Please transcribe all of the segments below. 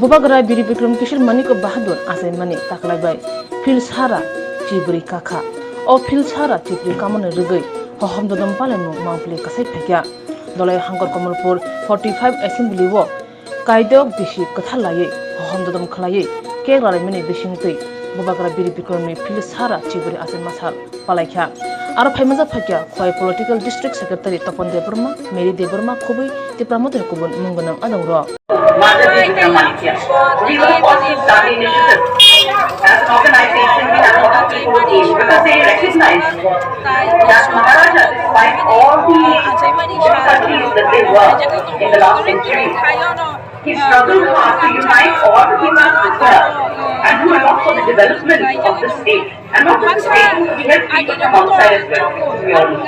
Bubagra Biri Bikram Kishil Manik Bahadur Asai Manik Taklaibai Filsara Chibri Kaka O Filsara Chibri Kaman Rigai Hoham Dodam Palemu Mampli Kasai Pekya Dolai Hangkor Kamalpur 45 Assembly Walk Kaidok Bishi Kathalaye Hoham Dodam Kalaye Kerala Mini Bishingti Bubagra Biri Bikram Filsara Chibri Asai Masal Palaikya Aro Paimaza Pekya Khoi Political District Secretary Topon Deburma Mary Deburma Kubi Tipramoter Kubun Mungunang Adangro We were forced to start the initiative. As an organization, we have a lot of people because they recognize that Maharaja, despite all the difficulties that they were in the last century, he struggled hard to unite all the people of Tripura and do a lot for the development of the state. And not just the state, we help people from outside as well, we all know.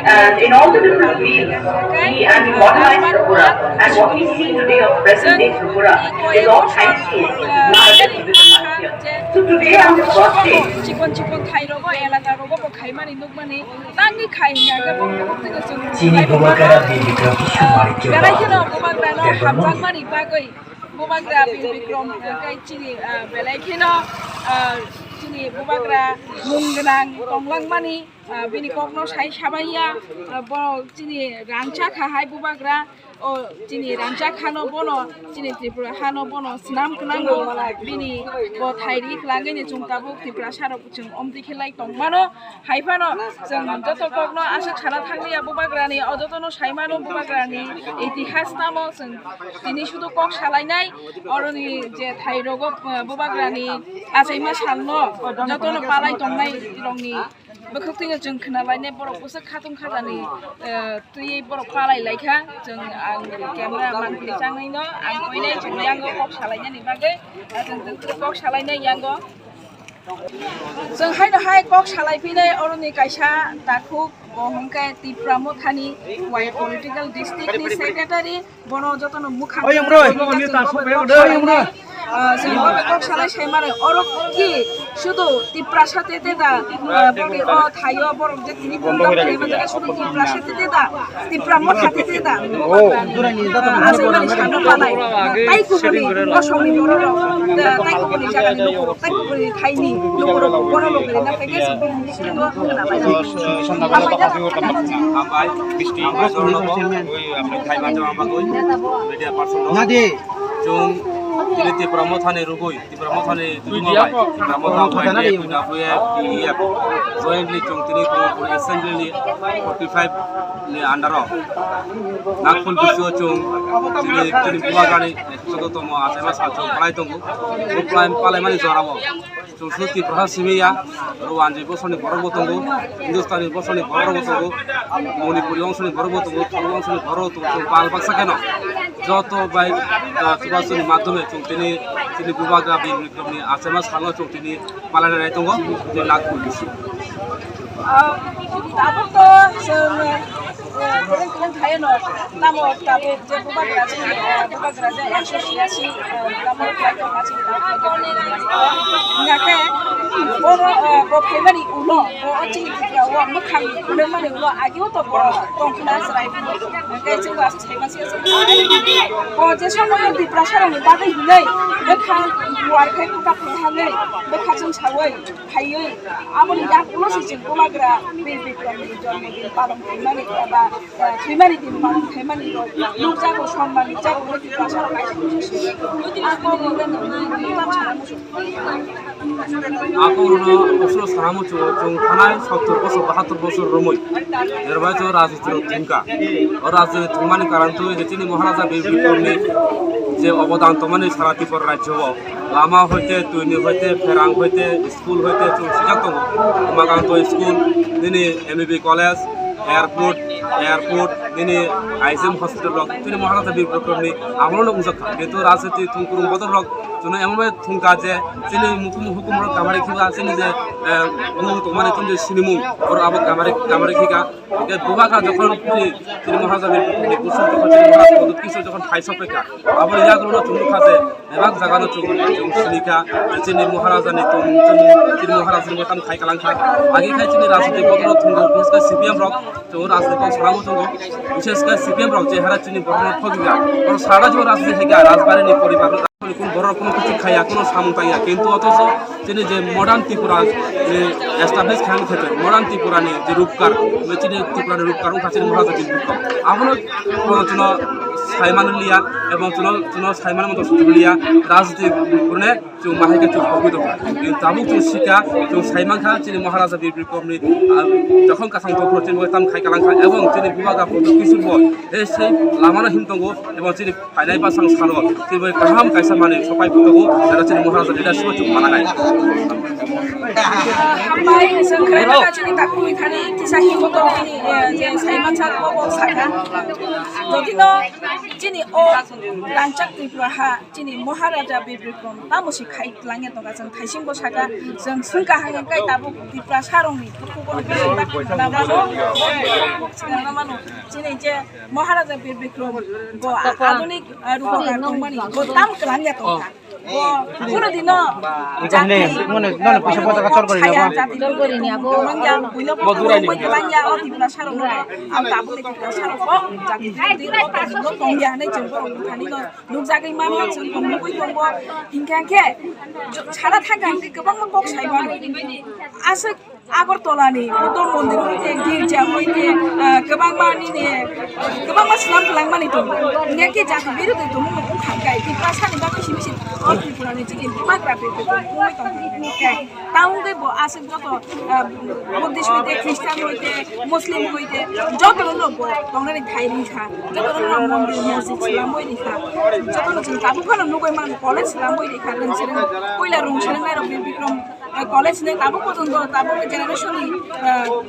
And in all the different fields, we modernized Tripura, and what we see today of present-day Tripura is all thanks to Maharaja Vikramaditya. So today on his birthday, Chini Bubagra Munganang Tonglangmani Bini Kokno Sai Shabaya Bo Chini Rancha Kahai Bubagra o Chini Rancha Khano Bono Chini Tripura Hano Bono Snam Klango Bini Bo Thairi Klangani Chungtabuk Tripura Sharo Puchung Omdi Khilai Tongmano Haifano Jong Joto Kokno Asha Khana Thanglia Bubagrani Ojotono Saimano Bubagrani Itihas Tamo Jong Tini Shudu Kok Salainai Oroni Je Thairogo Bubagrani Asaima Salno Jotono Palai Tongnai Rongni Bakuktinga Jung Kanalai Borok Pusa Katung Kazani Tui Borok Palai Laika Jung Camera Manpili Changino and Koine Jung Yango Kok Salainya Nibage Jung Kok Salaina Yango Jung Hai Kok Salai Pine Oroni Kaisha Takuk Bohongka Tripura Mothani Wai Political District Secretary Bono Jotono Mukhan Kok Salai Saimare Oroki Shudu Tripura Sate Teda Bogi O Thayo Borok Jetini Bunda Pele Shudu Tripura Sate Teda Tripura Mothate Teda Asaimani Shano Palai Tai Kubuni Osoni Bororo Tai Kubuni Jagani Nukuro Tai Kubuni Thaini Nukuro Bono Lokere Napege Subini Shingo Ambai Bisti Sorno Oi apni Thai Majo Amagoi media person Jung Tripura Mothane Rugoi Tripura Mothane Dumabai Tripura Mothane WF DEF jointly Jung Tini Ko Assembly 45 ni under Nakpul Bisho Jung Tini Buagani Sotomo Asema Sacho Palai Tongo Palamani Zorabo Jung Suti Prahasimiya Ruanji Bosoni Borobotongo Hindustani Bosoni Borobotongo Manipuri Ongsoni Borobotongo Thulu Ongsoni Borobotongo Pal Baksakeno Joto by Subasuni Madome Tini Bubagra Biri Bikram Asema Salo Tini Palana Tongo Nakpul Bisho Thaiano, Namo Tabu, Bubagra, Bubagra, Association, Namo Plato, Nake, Boro, Pemari, Uno, or Mukam, Lemani, Agioto, Tonkinas, Getting us to or just one of the pressure on the body, the can work up Hale, the Cousins Hawaii, Haye, Amoni Yakulos in Bubagra, Baby from Palam Pemani, Pemani, Pemani, Luzago, Shomani, Jago, Aku Oslo Saramu Chung Hanai, Soto Boso, Bahato Boso Romoi, Yerbajo Razi Tinka, or Razi Tumani Karantu, the Tini Moharaza Baby for me, the Obodan Tomani Sarati for Rajo, Lama Hote, Tuni Hote, Perang Hote, School Hote, to Sijato, Maganto School, Nini, MB College, Airport, Nini, ISM Hospital, Tini Moharaza Baby for me, Amono Uzaka, Geto Rasati, Tunkurum Bottle Rock. जों एमनबाय थुंगा जे जोंनि हुकुम कामारि खिगा जोंनि जे मुं तमाने तुम जे सिनिमु और अब कामारि खिगा के बुबाका যখন তিনি মহারাজা বিরুদ্ধে কুসুম তখন তিনি মহারাজ পদত কিছু যখন ফাইসপেকা আবার ইয়াগুলো চুমু খাজে এবাক জাগানো চুমু সিনিকা তিনি মহারাজানি তিনি মহারাজनि মতাম খাই কালাंखा आगे खाय তিনি राजनीतिक बदल थुंगो बिसेसका सीपीएम रक जो राजनीतिक सलामो थुंगो बिसेसका सीपीएम रक जे हारा তিনি बरन फगिगा और सारा जो राजनीति हैगा राजबारिनि परिबार কোন বড় কোনো কিছু খাইয়া কোনো সামতাইয়া কিন্তু অথচ তিনি যে মডার্ন ত্রিপুরা যে এস্টাবলিশ খান থেকে মডার্ন ত্রিপুরানি যে রূপকার তিনি ত্রিপুরানি রূপকার কাছে মহারাজা যে রূপকার আবার কোন সাইমান লিয়া এবং চুন সাইমান মতো লিয়া রাজনীতি করে চুন মাহিকে চুন প্রকৃত কিন্তু তাবুক চুন শিকা চুন সাইমান খা তিনি মহারাজা বীর কমনি যখন কাছাং তখন তিনি তাম খাই কালাंखा এবং তিনি বিভাগা কিছু সেই লামানো হিমতঙ্গ এবং তিনি ফাইনাই পাসাং সানো তিনি কাহাম কাইসা মানে সবাই বুঝবো যারা তিনি মহারাজা লিডারশিপ চুন মানাগাই হামবাই সংখ্যাটা কাছে তাকুই থানি কিসাহি মতো যে সাইমান সার বব সাকা যদিনো যিনি ও লাংচাক ত্রিপুরা যিনি মহারাজা বিক্রম তামসি খাই লাঙে দगा जों थाइसिंबो सागा जों सुंका हांगाय दाबो ত্রিপুরা सारंनि कुकुबन दाबानो सिगांनामानो যিনি যে মহারাজা বিক্রম গো আধুনিক রূপকার দंमानि গো তাম লাঙে দगा পুরো দিন জাতি মনে পয়সা পয়সা চল করে নিয়া জাতি চল করে নিয়া গো মাঙ্গা বুইলো বদুরাই নিয়া লাঙ্গা ও ত্রিপুরা সারং আম দাবো ত্রিপুরা সারং জাতি ত্রিপুরা তংগা হাनै जों थानि नुजागै मानो जों मुगै दंबो हिंखांखे सारा थांगांनि गोबां बक साइबानो आसो आगरतलानि बुद्धन मन्दिर हइते गिर्जा हइते गोबां मानिने गोबां मासलाम लांमानि दं नेके जाति बिरुदै दं मुं खांगाय त्रिपुरा सानि बा बिसि ত্রিপুরাनि जिगिन माग्राफे बुमै दं के ताउंगे बो आसो जत बुद्धिस्ट हइते ख्रिस्टान हइते मुस्लिम हइते जत लोग दंनानि थाइरि खा जत लोग मन्दिर मस्जिद सिलाम हइनि खा जत लोग ताबु खानो नुगै मान कलेज सिलाम हइनि खा नोंसोर पहिला रंसोर नायरो बिक्रम कलेज ने ताबु पर्यन्त ताबु जेनेरेशननि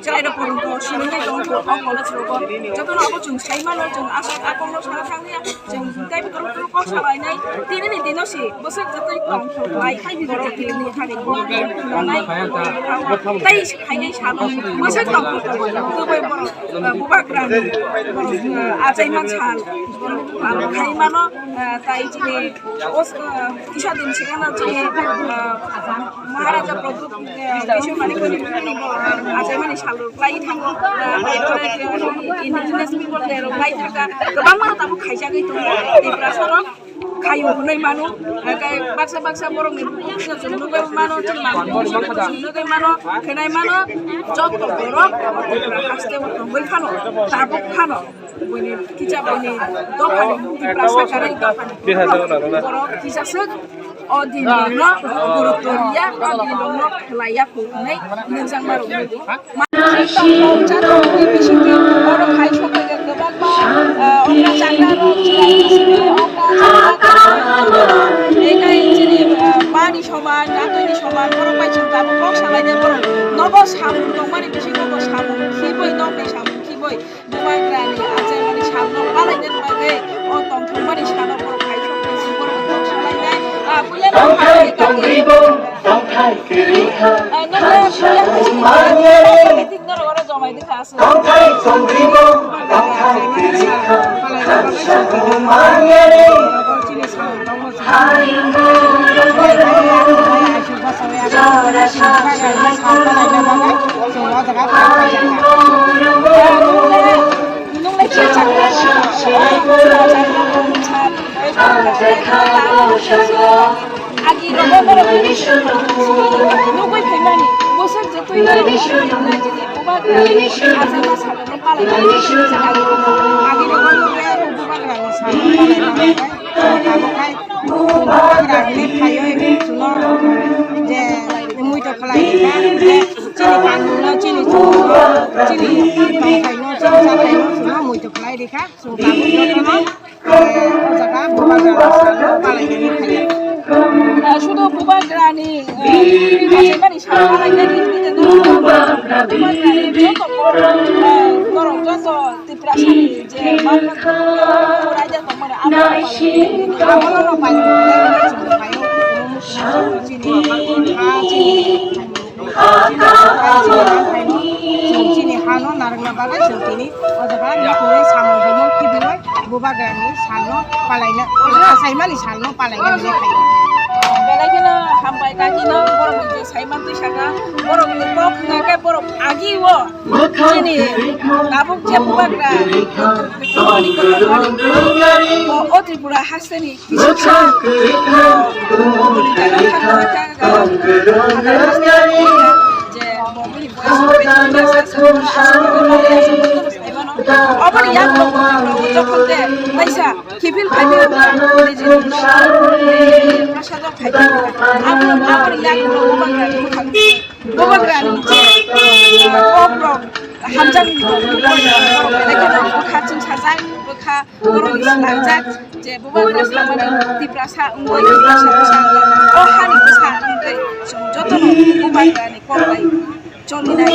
जेरायरो पर्यन्त सिलिङै दं कलेज रग जत लोग जों साइमानो जों आसो आकमनो सारा थांनिया जों दाइब ग्रुप को सालायनाय दिनैनि दिनोसि बोसोर जतै लाइ खाइ बिगरो दिननि थाखाय नाय ताइ खाइनाय सानो बोसोर दं गोबै बुबाग्रानि आजै मानसान खाइमानो ताइ जिनि ओस किसा दिन सिगांना जिनि महाराजा प्रभु किशोर माने कोनि आजै माने सालु लाइ थांगो इन्डिजिनियास पिपल देरो लाइ थांगा गोबां मानो ताबो खाइजागै दं दैफ्रा सारो खायो हुनै मानो गाय बाक्सा बरंनि नुगै मानो नुगै मानो खेनाय मानो जत बरक आस्ते बै फानो ताबो फानो बयनि किजा बयनि दफानि दैफ्रा साकारै दफानि बरक किजासो अदिनो गुरुत्वरिया अदिनो खेलाया फुनै मोजां मारो जातनि बिसिनि बरक खाइ सबायजों गोबां अनला जाग्रा एकाय जिनि मानि समान नातनि समान बर' बायजों दाबो बक सालायनो बर' नब सामुन दं माने बिसि नब सामुन खिबै नबनि सामुन खिबै बुबाग्रानि आजै माने सामुन बालायनो बागै अ तंथं माने सानो बर' खाइ सबायजों बर' बक सालायनाय बुले खाइ गागैबो तंथाय किरिखा आगी रबर नुगै फैमानि बोसोर जतै बुबाग्रानि आजै मा सालायनो पालायनानै आगी रबर बुबाग्रानि सालायनानै आबोखाय बुबाग्रानि खायो सुनो जे मुइतो खालायबा जे चिनि पानुनो चिनि सुनो चिनि बायखायनो चिनि सालायनो सुनो मुइतो खालाय देखा सुबाबो जतनो जागा बुबाग्रानि सालायनो पालायनानै खायो শুধু বুবাগ্রানি আজै माने सालायनायनि बुबाग्रानि যত গরম যত ত্রিপুরা সানি যে মানবত রাজা তোমার আমল পালন Sini hano narangna bagai sini, odaga ni kore samo bomo kiboi, bubaga ni sano palaina, asai mani sano palaina ni kai. বেলাইকেনা হামবাই Kakina বড় হইতে সাইমান তুই সাকা বড় হইতে কক নাকে বড় আগি ও চিনি নাবুক যে বুবাগরা বিক্রমণি করবানি ও ত্রিপুরা হাসেনি কিছু যে বমি অবর ইয়াক যখন দে পয়সা কিবিল খাইবে নিজে প্রসাদ খাইবে আবার ইয়াক গোবাগ্রানি যে কপ্র হামজাং খাচিন সাজাই বখা গরম লাজাক যে বুবাগ্রা সামানি তিপ্রাসা উঙ্গই তিপ্রাসা ও হানি বসা উঙ্গই যতন বুবাগ্রানি কলাই চলিনাই